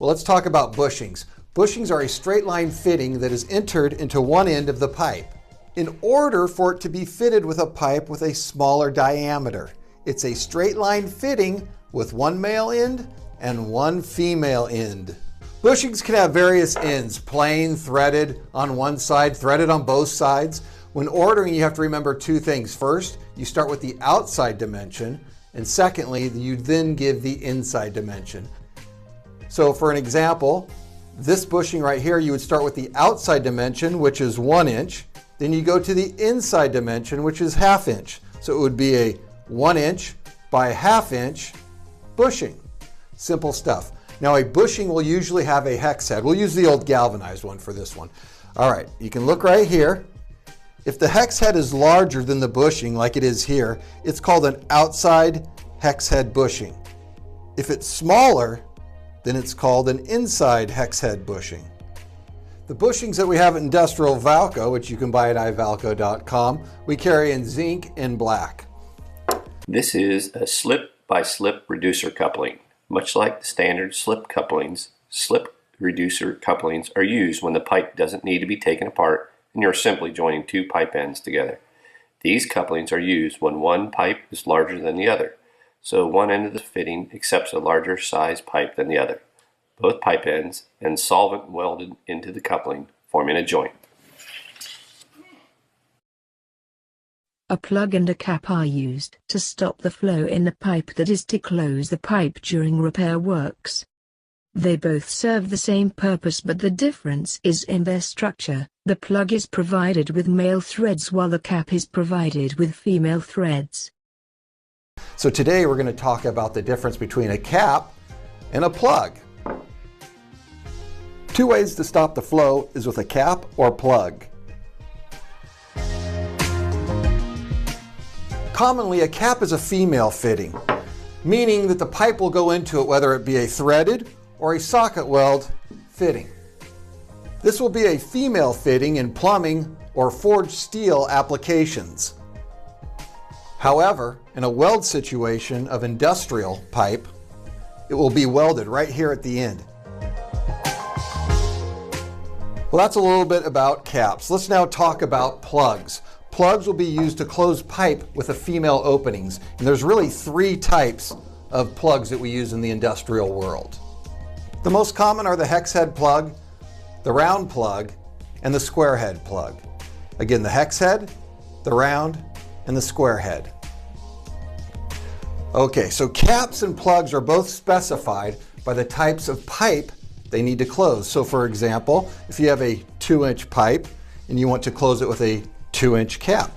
Well, let's talk about bushings. Bushings are a straight line fitting that is entered into one end of the pipe. In order for it to be fitted with a pipe with a smaller diameter, it's a straight line fitting with one male end and one female end. Bushings can have various ends, plain, threaded on one side, threaded on both sides. When ordering, you have to remember two things. First, you start with the outside dimension, and secondly, you then give the inside dimension. So for an example, this bushing right here, you would start with the outside dimension, which is 1 inch. Then you go to the inside dimension, which is 1/2 inch. So it would be a 1 inch by 1/2 inch bushing. Simple stuff. Now a bushing will usually have a hex head. We'll use the old galvanized one for this one. All right, you can look right here. If the hex head is larger than the bushing, like it is here, it's called an outside hex head bushing. If it's smaller, then it's called an inside hex head bushing. The bushings that we have at Industrial Valco, which you can buy at ivalco.com, we carry in zinc and black. This is a slip-by-slip reducer coupling. Much like the standard slip couplings, slip reducer couplings are used when the pipe doesn't need to be taken apart and you're simply joining two pipe ends together. These couplings are used when one pipe is larger than the other, so one end of the fitting accepts a larger size pipe than the other. Both pipe ends and solvent welded into the coupling, forming a joint. A plug and a cap are used to stop the flow in the pipe, that is to close the pipe during repair works. They both serve the same purpose, but the difference is in their structure. The plug is provided with male threads while the cap is provided with female threads. So today we're going to talk about the difference between a cap and a plug. Two ways to stop the flow is with a cap or plug. Commonly, a cap is a female fitting, meaning that the pipe will go into it whether it be a threaded or a socket weld fitting. This will be a female fitting in plumbing or forged steel applications. However, in a weld situation of industrial pipe, it will be welded right here at the end. Well, that's a little bit about caps. Let's now talk about plugs. Plugs will be used to close pipe with the female openings. And there's really three types of plugs that we use in the industrial world. The most common are the hex head plug, the round plug, and the square head plug. Again, the hex head, the round, and the square head. Okay, so caps and plugs are both specified by the types of pipe they need to close. So for example, if you have a 2-inch pipe and you want to close it with a 2-inch cap.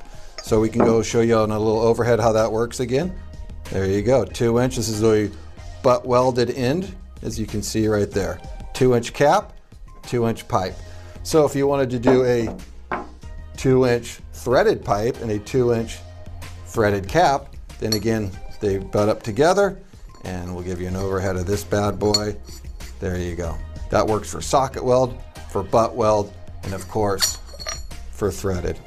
So we can go show you on a little overhead how that works again. There you go, 2 inch. This is a butt welded end, as you can see right there. 2-inch cap, 2-inch pipe. So if you wanted to do a 2-inch threaded pipe and a 2-inch threaded cap, then again, they butt up together, and we'll give you an overhead of this bad boy. There you go. That works for socket weld, for butt weld, and of course, for threaded.